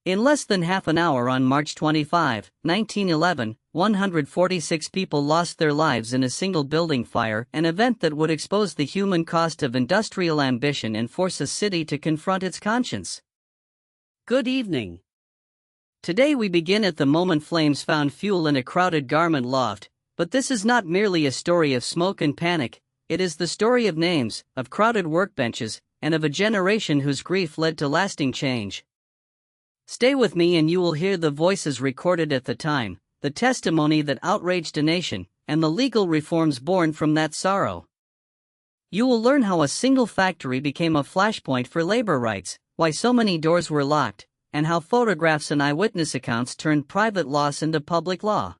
In less than half an hour on March 25, 1911, 146 people lost their lives in a single building fire, an event that would expose the human cost of industrial ambition and force a city to confront its conscience. Good evening. Today we begin at the moment flames found fuel in a crowded garment loft, but this is not merely a story of smoke and panic, it is the story of names, of crowded workbenches, and of a generation whose grief led to lasting change. Stay with me and you will hear the voices recorded at the time, the testimony that outraged a nation, and the legal reforms born from that sorrow. You will learn how a single factory became a flashpoint for labor rights, why so many doors were locked, and how photographs and eyewitness accounts turned private loss into public law.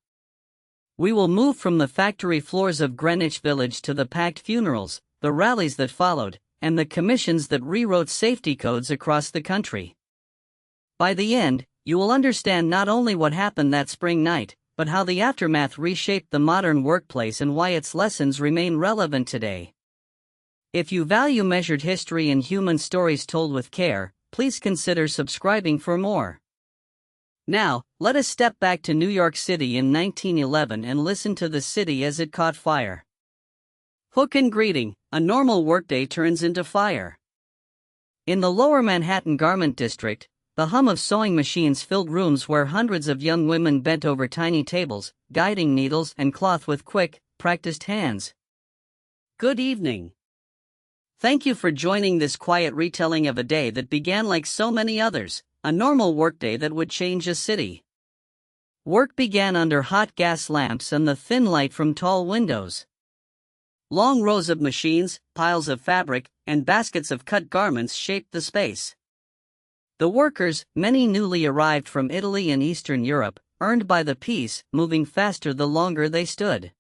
We will move from the factory floors of Greenwich Village to the packed funerals, the rallies that followed, and the commissions that rewrote safety codes across the country. By the end, you will understand not only what happened that spring night, but how the aftermath reshaped the modern workplace and why its lessons remain relevant today. If you value measured history and human stories told with care, please consider subscribing for more. Now, let us step back to New York City in 1911 and listen to the city as it caught fire. Hook and greeting, a normal workday turns into fire. In the lower Manhattan garment district, the hum of sewing machines filled rooms where hundreds of young women bent over tiny tables, guiding needles and cloth with quick, practiced hands. Good evening. Thank you for joining this quiet retelling of a day that began like so many others, a normal workday that would change a city. Work began under hot gas lamps and the thin light from tall windows. Long rows of machines, piles of fabric, and baskets of cut garments shaped the space. The workers, many newly arrived from Italy and Eastern Europe, earned by the piece, moving faster the longer they stood.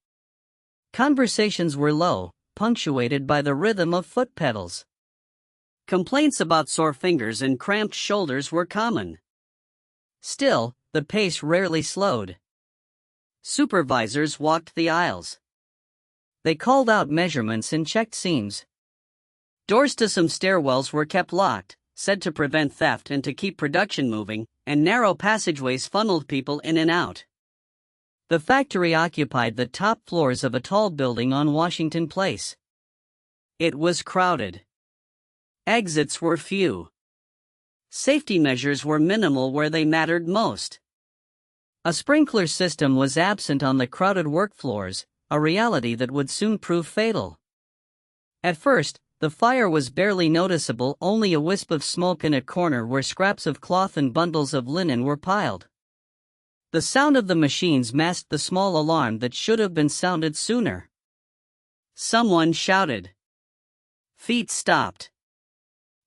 Conversations were low, punctuated by the rhythm of foot pedals. Complaints about sore fingers and cramped shoulders were common. Still, the pace rarely slowed. Supervisors walked the aisles. They called out measurements and checked seams. Doors to some stairwells were kept locked, said to prevent theft and to keep production moving, and narrow passageways funneled people in and out. The factory occupied the top floors of a tall building on Washington Place. It was crowded. Exits were few. Safety measures were minimal where they mattered most. A sprinkler system was absent on the crowded work floors, a reality that would soon prove fatal. At first, the fire was barely noticeable, only a wisp of smoke in a corner where scraps of cloth and bundles of linen were piled. The sound of the machines masked the small alarm that should have been sounded sooner. Someone shouted. Feet stopped.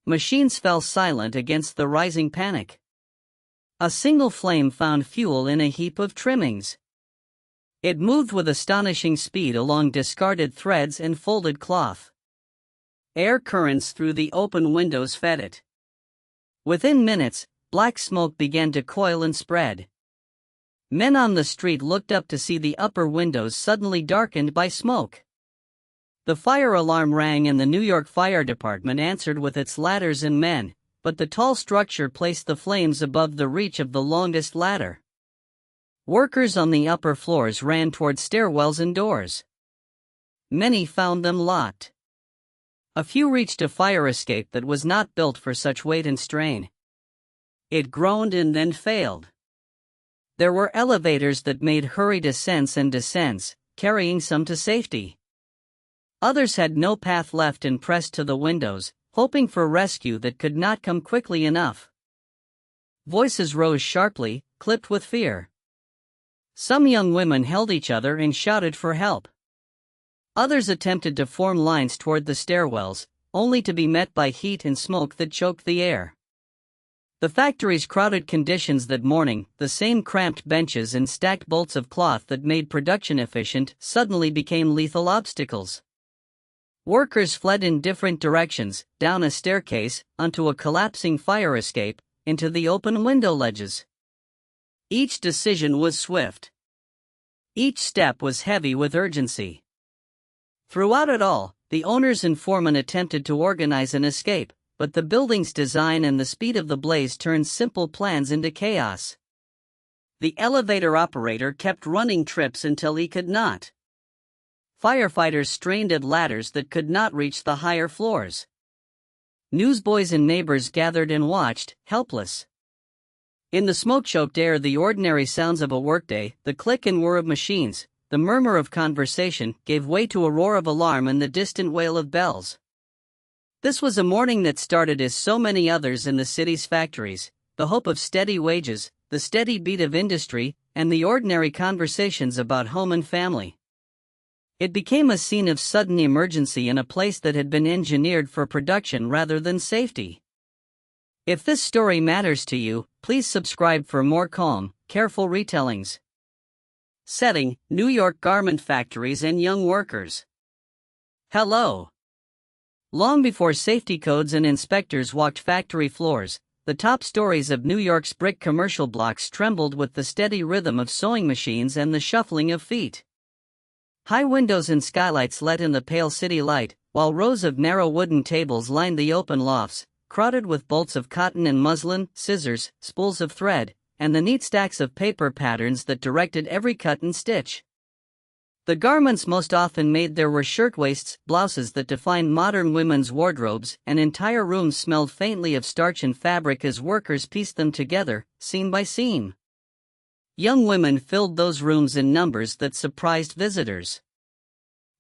Machines fell silent against the rising panic. A single flame found fuel in a heap of trimmings. It moved with astonishing speed along discarded threads and folded cloth. Air currents through the open windows fed it. Within minutes, black smoke began to coil and spread. Men on the street looked up to see the upper windows suddenly darkened by smoke. The fire alarm rang and the New York Fire Department answered with its ladders and men, but the tall structure placed the flames above the reach of the longest ladder. Workers on the upper floors ran toward stairwells and doors. Many found them locked. A few reached a fire escape that was not built for such weight and strain. It groaned and then failed. There were elevators that made hurried ascents and descents, carrying some to safety. Others had no path left and pressed to the windows, hoping for rescue that could not come quickly enough. Voices rose sharply, clipped with fear. Some young women held each other and shouted for help. Others attempted to form lines toward the stairwells, only to be met by heat and smoke that choked the air. The factory's crowded conditions that morning, the same cramped benches and stacked bolts of cloth that made production efficient, suddenly became lethal obstacles. Workers fled in different directions, down a staircase, onto a collapsing fire escape, into the open window ledges. Each decision was swift. Each step was heavy with urgency. Throughout it all, the owners and foremen attempted to organize an escape, but the building's design and the speed of the blaze turned simple plans into chaos. The elevator operator kept running trips until he could not. Firefighters strained at ladders that could not reach the higher floors. Newsboys and neighbors gathered and watched, helpless. In the smoke-choked air, the ordinary sounds of a workday, the click and whir of machines, the murmur of conversation, gave way to a roar of alarm and the distant wail of bells. This was a morning that started as so many others in the city's factories, the hope of steady wages, the steady beat of industry, and the ordinary conversations about home and family. It became a scene of sudden emergency in a place that had been engineered for production rather than safety. If this story matters to you, please subscribe for more calm, careful retellings. Setting: New York garment factories and young workers. Hello. Long before safety codes and inspectors walked factory floors, the top stories of New York's brick commercial blocks trembled with the steady rhythm of sewing machines and the shuffling of feet. High windows and skylights let in the pale city light, while rows of narrow wooden tables lined the open lofts, crowded with bolts of cotton and muslin, scissors, spools of thread, and the neat stacks of paper patterns that directed every cut and stitch. The garments most often made there were shirtwaists, blouses that defined modern women's wardrobes, and entire rooms smelled faintly of starch and fabric as workers pieced them together, seam by seam. Young women filled those rooms in numbers that surprised visitors.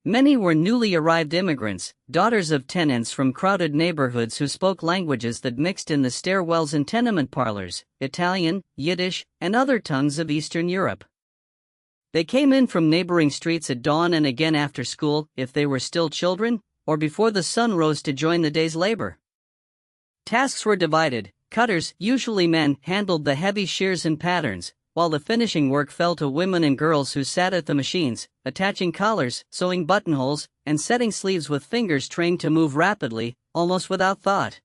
Many were newly arrived immigrants, daughters of tenants from crowded neighborhoods who spoke languages that mixed in the stairwells and tenement parlors, Italian, Yiddish, and other tongues of Eastern Europe. They came in from neighboring streets at dawn and again after school, if they were still children, or before the sun rose to join the day's labor. Tasks were divided. Cutters, usually men, handled the heavy shears and patterns, while the finishing work fell to women and girls who sat at the machines, attaching collars, sewing buttonholes, and setting sleeves with fingers trained to move rapidly, almost without thought.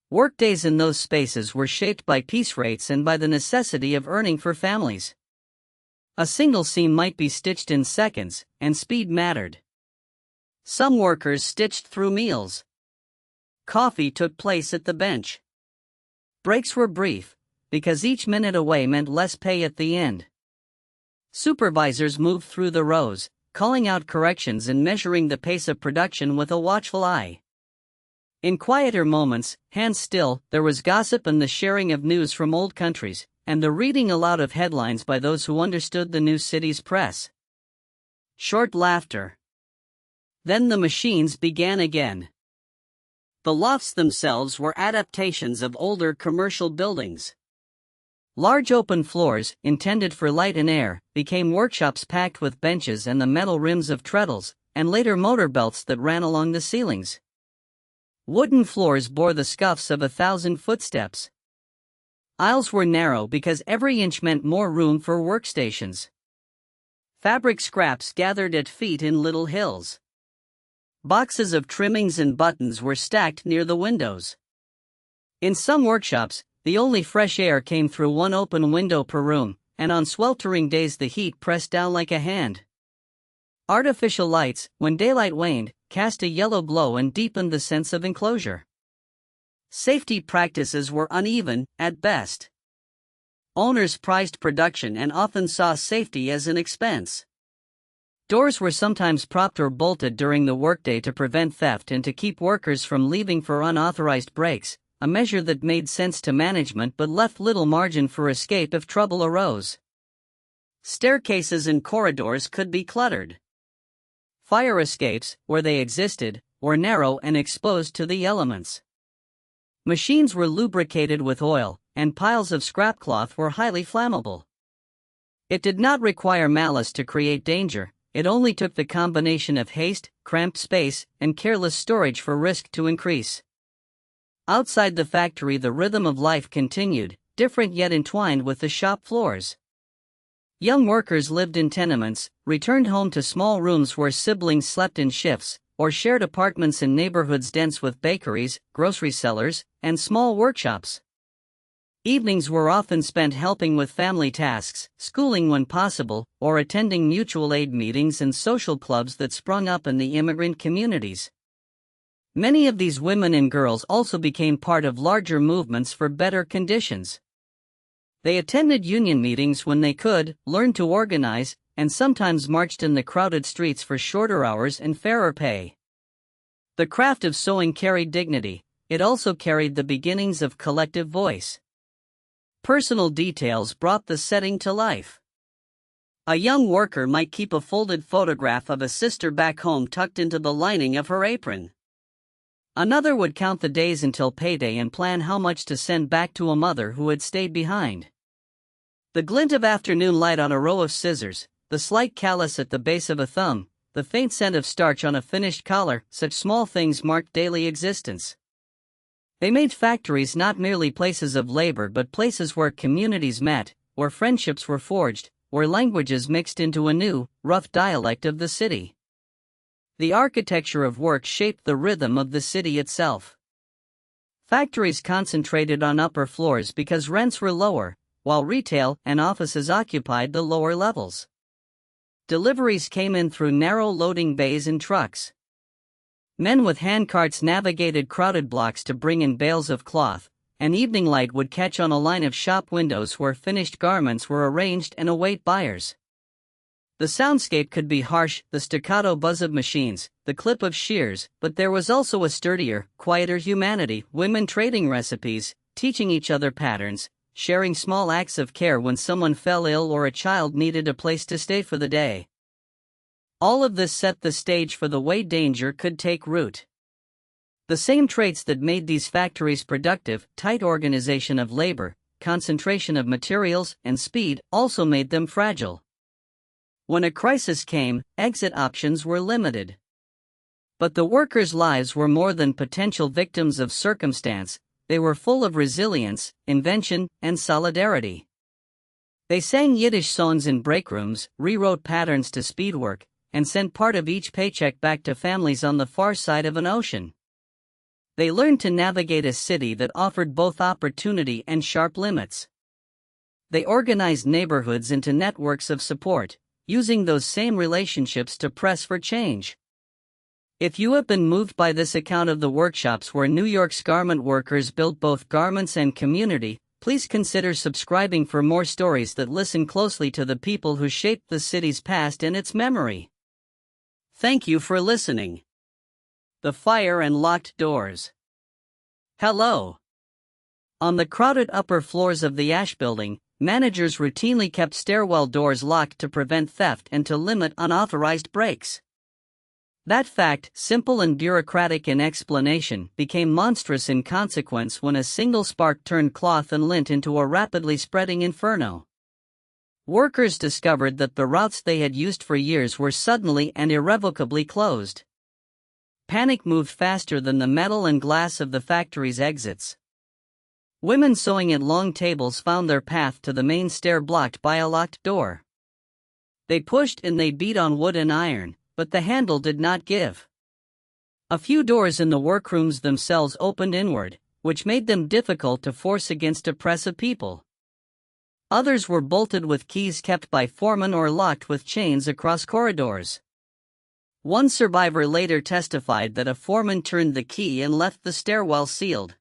Workdays in those spaces were shaped by piece rates and by the necessity of earning for families. A single seam might be stitched in seconds, and speed mattered. Some workers stitched through meals. Coffee took place at the bench. Breaks were brief, because each minute away meant less pay at the end. Supervisors moved through the rows, calling out corrections and measuring the pace of production with a watchful eye. In quieter moments, hands still, there was gossip and the sharing of news from old countries, and the reading aloud of headlines by those who understood the new city's press. Short laughter. Then the machines began again. The lofts themselves were adaptations of older commercial buildings. Large open floors, intended for light and air, became workshops packed with benches and the metal rims of treadles, and later motor belts that ran along the ceilings. Wooden floors bore the scuffs of 1,000 footsteps. Aisles were narrow because every inch meant more room for workstations. Fabric scraps gathered at feet in little hills. Boxes of trimmings and buttons were stacked near the windows. In some workshops, the only fresh air came through one open window per room, and on sweltering days the heat pressed down like a hand. Artificial lights, when daylight waned, cast a yellow glow and deepened the sense of enclosure. Safety practices were uneven, at best. Owners prized production and often saw safety as an expense. Doors were sometimes propped or bolted during the workday to prevent theft and to keep workers from leaving for unauthorized breaks, a measure that made sense to management but left little margin for escape if trouble arose. Staircases and corridors could be cluttered. Fire escapes, where they existed, were narrow and exposed to the elements. Machines were lubricated with oil, and piles of scrap cloth were highly flammable. It did not require malice to create danger, it only took the combination of haste, cramped space, and careless storage for risk to increase. Outside the factory the rhythm of life continued, different yet entwined with the shop floors. Young workers lived in tenements, returned home to small rooms where siblings slept in shifts, or shared apartments in neighborhoods dense with bakeries, grocery cellars, and small workshops. Evenings were often spent helping with family tasks, schooling when possible, or attending mutual aid meetings and social clubs that sprung up in the immigrant communities. Many of these women and girls also became part of larger movements for better conditions. They attended union meetings when they could, learned to organize, and sometimes marched in the crowded streets for shorter hours and fairer pay. The craft of sewing carried dignity. It also carried the beginnings of collective voice. Personal details brought the setting to life. A young worker might keep a folded photograph of a sister back home tucked into the lining of her apron. Another would count the days until payday and plan how much to send back to a mother who had stayed behind. The glint of afternoon light on a row of scissors, the slight callus at the base of a thumb, the faint scent of starch on a finished collar, such small things marked daily existence. They made factories not merely places of labor but places where communities met, where friendships were forged, where languages mixed into a new, rough dialect of the city. The architecture of work shaped the rhythm of the city itself. Factories concentrated on upper floors because rents were lower, while retail and offices occupied the lower levels. Deliveries came in through narrow loading bays and trucks. Men with handcarts navigated crowded blocks to bring in bales of cloth, and evening light would catch on a line of shop windows where finished garments were arranged and await buyers. The soundscape could be harsh, the staccato buzz of machines, the clip of shears, but there was also a sturdier, quieter humanity, women trading recipes, teaching each other patterns, sharing small acts of care when someone fell ill or a child needed a place to stay for the day. All of this set the stage for the way danger could take root. The same traits that made these factories productive, tight organization of labor, concentration of materials, and speed, also made them fragile. When a crisis came, exit options were limited. But the workers' lives were more than potential victims of circumstance, they were full of resilience, invention, and solidarity. They sang Yiddish songs in break rooms, rewrote patterns to speedwork, and sent part of each paycheck back to families on the far side of an ocean. They learned to navigate a city that offered both opportunity and sharp limits. They organized neighborhoods into networks of support, using those same relationships to press for change. If you have been moved by this account of the workshops where New York's garment workers built both garments and community, please consider subscribing for more stories that listen closely to the people who shaped the city's past and its memory. Thank you for listening. The Fire and Locked Doors. Hello. On the crowded upper floors of the Ash Building, managers routinely kept stairwell doors locked to prevent theft and to limit unauthorized breaks. That fact, simple and bureaucratic in explanation, became monstrous in consequence when a single spark turned cloth and lint into a rapidly spreading inferno. Workers discovered that the routes they had used for years were suddenly and irrevocably closed. Panic moved faster than the metal and glass of the factory's exits. Women sewing at long tables found their path to the main stair blocked by a locked door. They pushed and they beat on wood and iron, but the handle did not give. A few doors in the workrooms themselves opened inward, which made them difficult to force against a press of people. Others were bolted with keys kept by foremen or locked with chains across corridors. One survivor later testified that a foreman turned the key and left the stairwell sealed.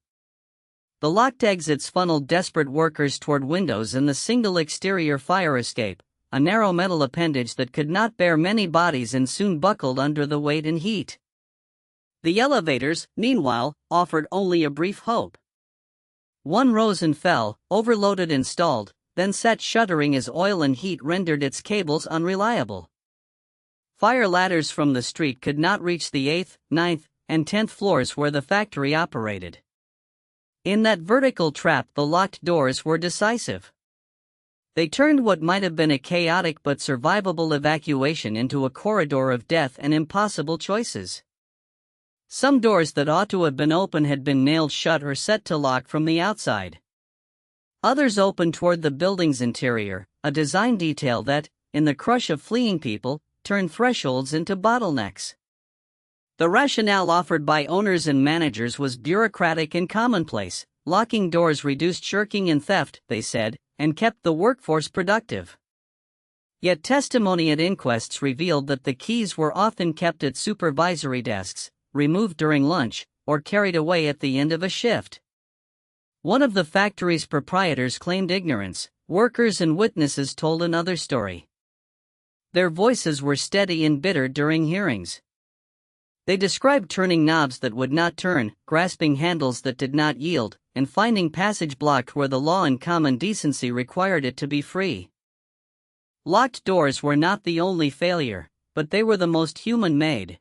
The locked exits funneled desperate workers toward windows and the single exterior fire escape, a narrow metal appendage that could not bear many bodies and soon buckled under the weight and heat. The elevators, meanwhile, offered only a brief hope. One rose and fell, overloaded and stalled, then sat shuddering as oil and heat rendered its cables unreliable. Fire ladders from the street could not reach the 8th, 9th, and 10th floors where the factory operated. In that vertical trap, the locked doors were decisive. They turned what might have been a chaotic but survivable evacuation into a corridor of death and impossible choices. Some doors that ought to have been open had been nailed shut or set to lock from the outside. Others opened toward the building's interior, a design detail that, in the crush of fleeing people, turned thresholds into bottlenecks. The rationale offered by owners and managers was bureaucratic and commonplace. Locking doors reduced shirking and theft, they said, and kept the workforce productive. Yet testimony at inquests revealed that the keys were often kept at supervisory desks, removed during lunch, or carried away at the end of a shift. One of the factory's proprietors claimed ignorance. Workers and witnesses told another story. Their voices were steady and bitter during hearings. They described turning knobs that would not turn, grasping handles that did not yield, and finding passage blocked where the law and common decency required it to be free. Locked doors were not the only failure, but they were the most human-made.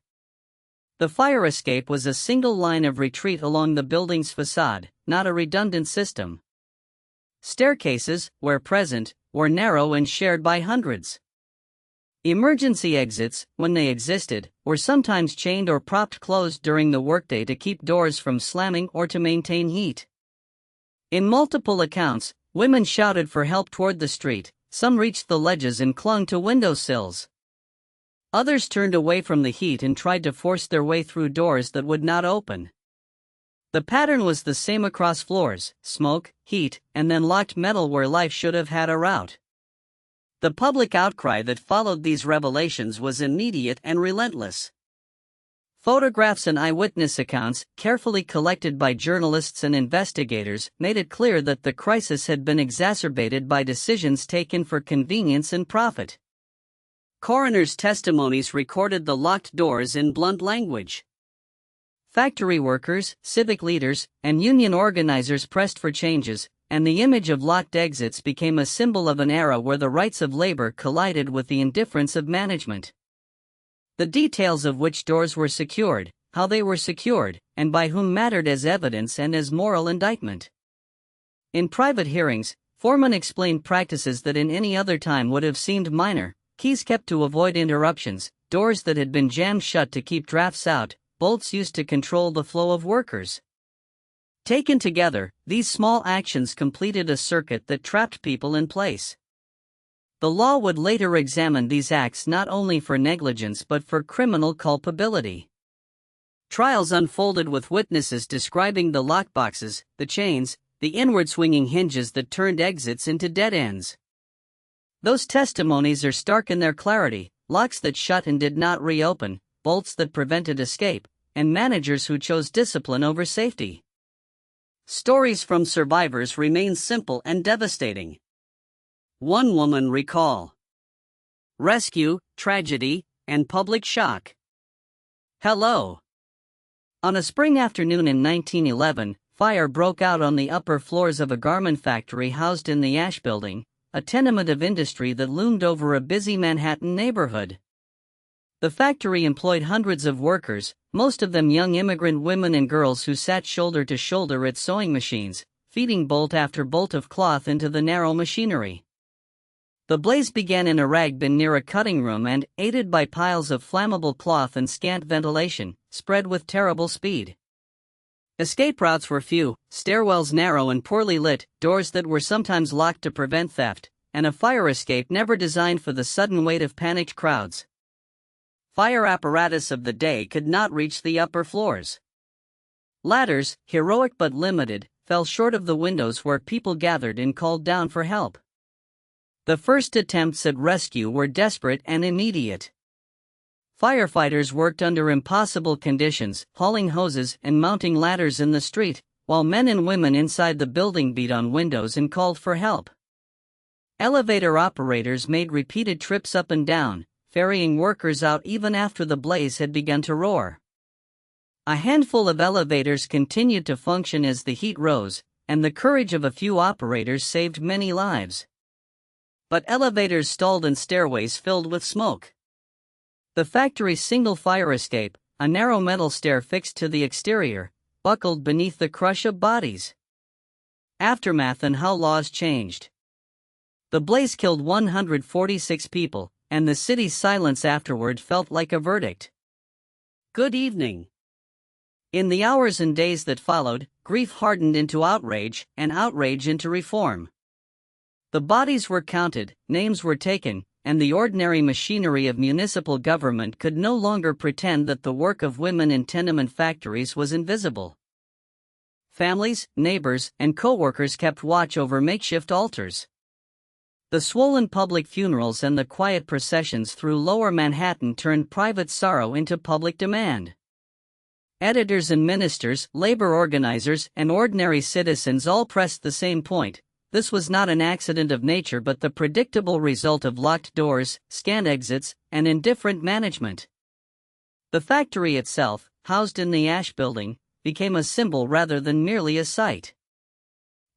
The fire escape was a single line of retreat along the building's facade, not a redundant system. Staircases, where present, were narrow and shared by hundreds. Emergency exits, when they existed, were sometimes chained or propped closed during the workday to keep doors from slamming or to maintain heat. In multiple accounts, women shouted for help toward the street, some reached the ledges and clung to windowsills. Others turned away from the heat and tried to force their way through doors that would not open. The pattern was the same across floors: smoke, heat, and then locked metal where life should have had a route. The public outcry that followed these revelations was immediate and relentless. Photographs and eyewitness accounts, carefully collected by journalists and investigators, made it clear that the crisis had been exacerbated by decisions taken for convenience and profit. Coroners' testimonies recorded the locked doors in blunt language. Factory workers, civic leaders, and union organizers pressed for changes, and the image of locked exits became a symbol of an era where the rights of labor collided with the indifference of management. The details of which doors were secured, how they were secured, and by whom mattered as evidence and as moral indictment. In private hearings, foremen explained practices that in any other time would have seemed minor: keys kept to avoid interruptions, doors that had been jammed shut to keep drafts out, bolts used to control the flow of workers. Taken together, these small actions completed a circuit that trapped people in place. The law would later examine these acts not only for negligence but for criminal culpability. Trials unfolded with witnesses describing the lockboxes, the chains, the inward swinging hinges that turned exits into dead ends. Those testimonies are stark in their clarity: locks that shut and did not reopen, bolts that prevented escape, and managers who chose discipline over safety. Stories from survivors remain simple and devastating. One woman recall: rescue, tragedy, and public shock. Hello. On a spring afternoon in 1911, fire broke out on the upper floors of a garment factory housed in the Ash Building, a tenement of industry that loomed over a busy Manhattan neighborhood. The factory employed hundreds of workers, most of them young immigrant women and girls who sat shoulder to shoulder at sewing machines, feeding bolt after bolt of cloth into the narrow machinery. The blaze began in a rag bin near a cutting room and, aided by piles of flammable cloth and scant ventilation, spread with terrible speed. Escape routes were few, stairwells narrow and poorly lit, doors that were sometimes locked to prevent theft, and a fire escape never designed for the sudden weight of panicked crowds. Fire apparatus of the day could not reach the upper floors. Ladders, heroic but limited, fell short of the windows where people gathered and called down for help. The first attempts at rescue were desperate and immediate. Firefighters worked under impossible conditions, hauling hoses and mounting ladders in the street, while men and women inside the building beat on windows and called for help. Elevator operators made repeated trips up and down, ferrying workers out even after the blaze had begun to roar. A handful of elevators continued to function as the heat rose, and the courage of a few operators saved many lives. But elevators stalled and stairways filled with smoke. The factory's single fire escape, a narrow metal stair fixed to the exterior, buckled beneath the crush of bodies. Aftermath and how laws changed. The blaze killed 146 people, and the city's silence afterward felt like a verdict. Good evening. In the hours and days that followed, grief hardened into outrage, and outrage into reform. The bodies were counted, names were taken, and the ordinary machinery of municipal government could no longer pretend that the work of women in tenement factories was invisible. Families, neighbors, and co-workers kept watch over makeshift altars. The swollen public funerals and the quiet processions through lower Manhattan turned private sorrow into public demand. Editors and ministers, labor organizers, and ordinary citizens all pressed the same point. This was not an accident of nature but the predictable result of locked doors, scant exits, and indifferent management. The factory itself, housed in the Ash Building, became a symbol rather than merely a site.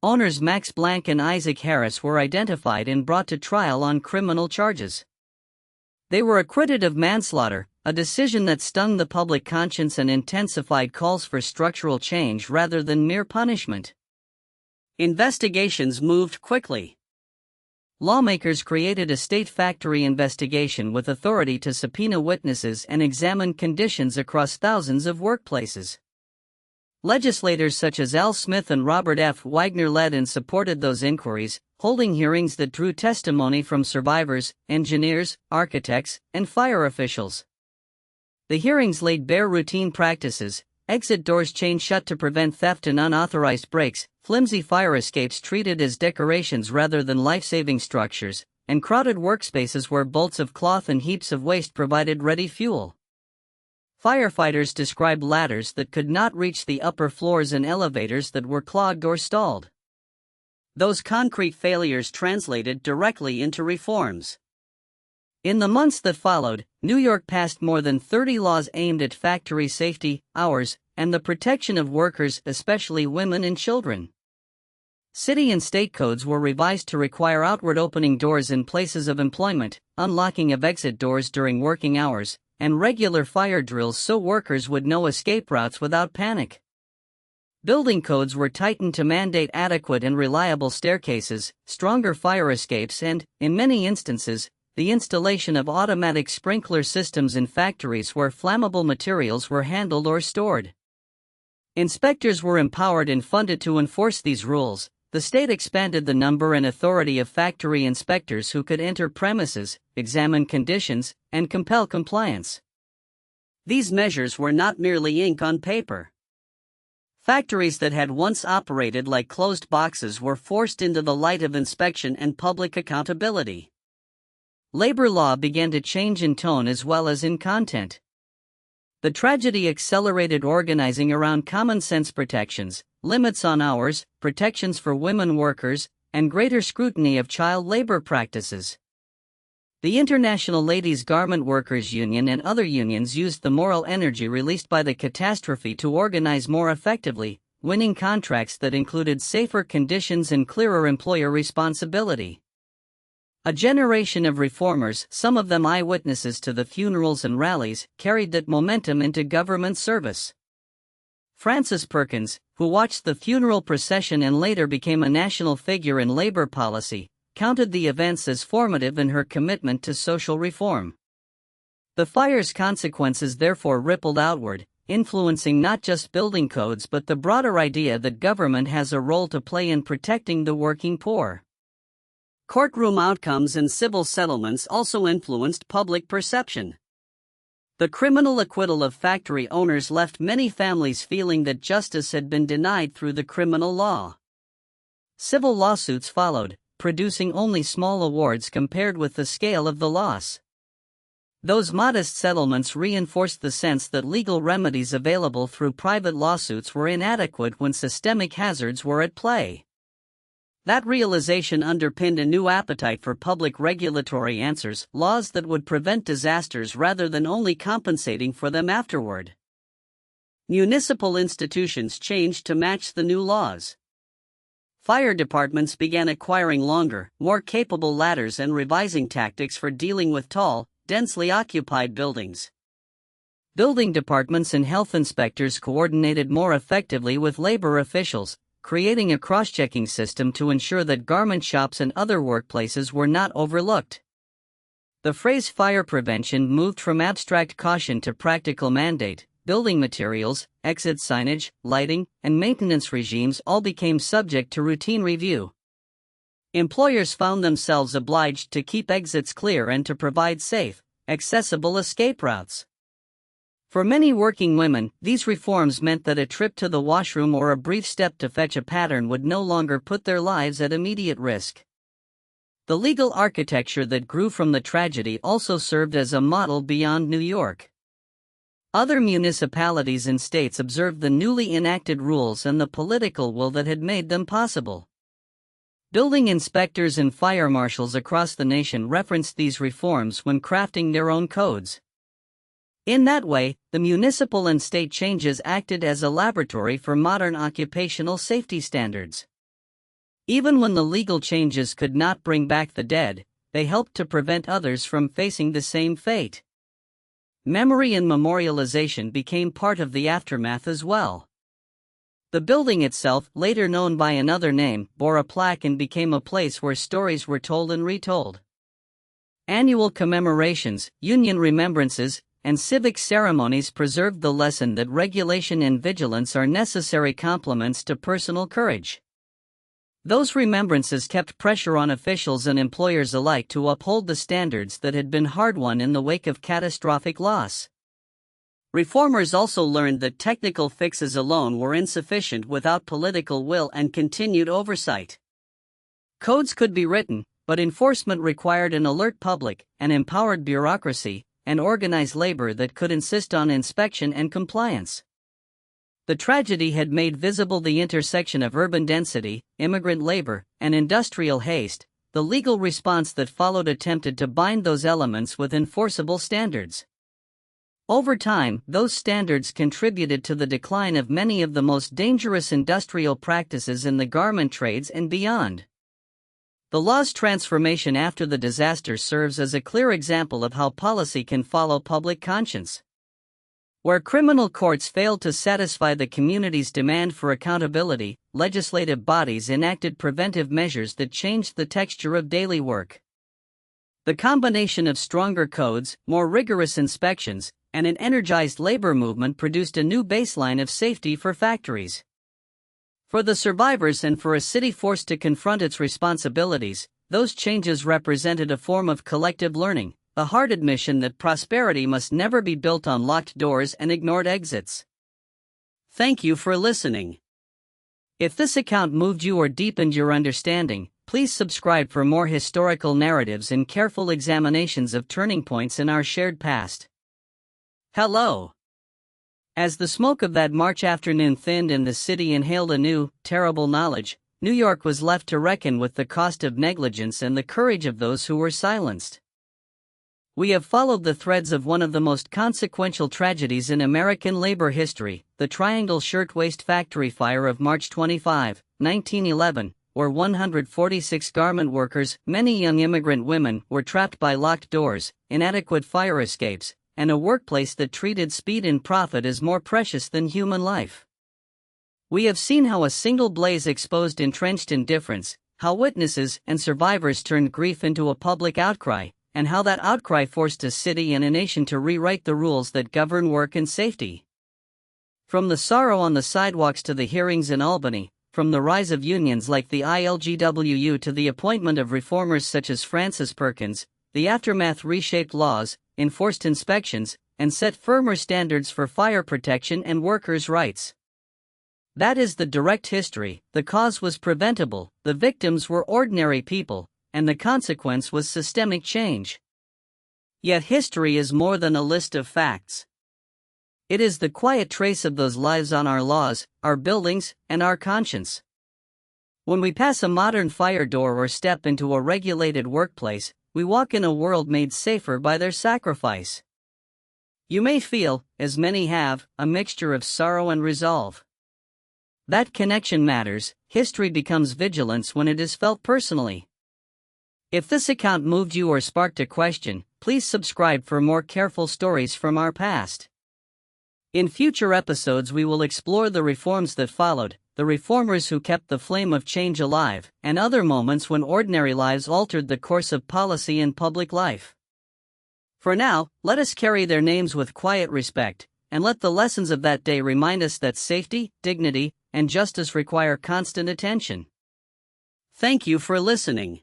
Owners Max Blank and Isaac Harris were identified and brought to trial on criminal charges. They were acquitted of manslaughter, a decision that stung the public conscience and intensified calls for structural change rather than mere punishment. Investigations moved quickly. Lawmakers created a state factory investigation with authority to subpoena witnesses and examine conditions across thousands of workplaces. Legislators such as Al Smith and Robert F. Wagner led and supported those inquiries, holding hearings that drew testimony from survivors, engineers, architects, and fire officials. The hearings laid bare routine practices: exit doors chained shut to prevent theft and unauthorized breaks, flimsy fire escapes treated as decorations rather than life-saving structures, and crowded workspaces where bolts of cloth and heaps of waste provided ready fuel. Firefighters described ladders that could not reach the upper floors and elevators that were clogged or stalled. Those concrete failures translated directly into reforms. In the months that followed, New York passed more than 30 laws aimed at factory safety, hours, and the protection of workers, especially women and children. City and state codes were revised to require outward opening doors in places of employment, unlocking of exit doors during working hours, and regular fire drills so workers would know escape routes without panic. Building codes were tightened to mandate adequate and reliable staircases, stronger fire escapes and, in many instances, the installation of automatic sprinkler systems in factories where flammable materials were handled or stored. Inspectors were empowered and funded to enforce these rules. The state expanded the number and authority of factory inspectors who could enter premises, examine conditions, and compel compliance. These measures were not merely ink on paper. Factories that had once operated like closed boxes were forced into the light of inspection and public accountability. Labor law began to change in tone as well as in content. The tragedy accelerated organizing around common-sense protections, limits on hours, protections for women workers, and greater scrutiny of child labor practices. The International Ladies Garment Workers Union and other unions used the moral energy released by the catastrophe to organize more effectively, winning contracts that included safer conditions and clearer employer responsibility. A generation of reformers, some of them eyewitnesses to the funerals and rallies, carried that momentum into government service. Frances Perkins, who watched the funeral procession and later became a national figure in labor policy, counted the events as formative in her commitment to social reform. The fire's consequences therefore rippled outward, influencing not just building codes but the broader idea that government has a role to play in protecting the working poor. Courtroom outcomes and civil settlements also influenced public perception. The criminal acquittal of factory owners left many families feeling that justice had been denied through the criminal law. Civil lawsuits followed, producing only small awards compared with the scale of the loss. Those modest settlements reinforced the sense that legal remedies available through private lawsuits were inadequate when systemic hazards were at play. That realization underpinned a new appetite for public regulatory answers, laws that would prevent disasters rather than only compensating for them afterward. Municipal institutions changed to match the new laws. Fire departments began acquiring longer, more capable ladders and revising tactics for dealing with tall, densely occupied buildings. Building departments and health inspectors coordinated more effectively with labor officials, creating a cross-checking system to ensure that garment shops and other workplaces were not overlooked. The phrase fire prevention moved from abstract caution to practical mandate. Building materials, exit signage, lighting, and maintenance regimes all became subject to routine review. Employers found themselves obliged to keep exits clear and to provide safe, accessible escape routes. For many working women, these reforms meant that a trip to the washroom or a brief step to fetch a pattern would no longer put their lives at immediate risk. The legal architecture that grew from the tragedy also served as a model beyond New York. Other municipalities and states observed the newly enacted rules and the political will that had made them possible. Building inspectors and fire marshals across the nation referenced these reforms when crafting their own codes. In that way, the municipal and state changes acted as a laboratory for modern occupational safety standards. Even when the legal changes could not bring back the dead, they helped to prevent others from facing the same fate. Memory and memorialization became part of the aftermath as well. The building itself, later known by another name, bore a plaque and became a place where stories were told and retold. Annual commemorations, union remembrances, and civic ceremonies preserved the lesson that regulation and vigilance are necessary complements to personal courage. Those remembrances kept pressure on officials and employers alike to uphold the standards that had been hard-won in the wake of catastrophic loss. Reformers also learned that technical fixes alone were insufficient without political will and continued oversight. Codes could be written, but enforcement required an alert public, an empowered bureaucracy, and organized labor that could insist on inspection and compliance. The tragedy had made visible the intersection of urban density, immigrant labor, and industrial haste. The legal response that followed attempted to bind those elements with enforceable standards. Over time, those standards contributed to the decline of many of the most dangerous industrial practices in the garment trades and beyond. The law's transformation after the disaster serves as a clear example of how policy can follow public conscience. Where criminal courts failed to satisfy the community's demand for accountability, legislative bodies enacted preventive measures that changed the texture of daily work. The combination of stronger codes, more rigorous inspections, and an energized labor movement produced a new baseline of safety for factories. For the survivors and for a city forced to confront its responsibilities, those changes represented a form of collective learning, a hard admission that prosperity must never be built on locked doors and ignored exits. Thank you for listening. If this account moved you or deepened your understanding, please subscribe for more historical narratives and careful examinations of turning points in our shared past. Hello. As the smoke of that March afternoon thinned and the city inhaled a new, terrible knowledge, New York was left to reckon with the cost of negligence and the courage of those who were silenced. We have followed the threads of one of the most consequential tragedies in American labor history, the Triangle Shirtwaist Factory Fire of March 25, 1911, where 146 garment workers, many young immigrant women, were trapped by locked doors, inadequate fire escapes, and a workplace that treated speed and profit as more precious than human life. We have seen how a single blaze exposed entrenched indifference, how witnesses and survivors turned grief into a public outcry, and how that outcry forced a city and a nation to rewrite the rules that govern work and safety. From the sorrow on the sidewalks to the hearings in Albany, from the rise of unions like the ILGWU to the appointment of reformers such as Francis Perkins, the aftermath reshaped laws, enforced inspections, and set firmer standards for fire protection and workers' rights. That is the direct history. The cause was preventable, the victims were ordinary people, and the consequence was systemic change. Yet history is more than a list of facts. It is the quiet trace of those lives on our laws, our buildings, and our conscience. When we pass a modern fire door or step into a regulated workplace, we walk in a world made safer by their sacrifice. You may feel, as many have, a mixture of sorrow and resolve. That connection matters. History becomes vigilance when it is felt personally. If this account moved you or sparked a question, please subscribe for more careful stories from our past. In future episodes we will explore the reforms that followed, the reformers who kept the flame of change alive, and other moments when ordinary lives altered the course of policy and public life. For now, let us carry their names with quiet respect, and let the lessons of that day remind us that safety, dignity, and justice require constant attention. Thank you for listening.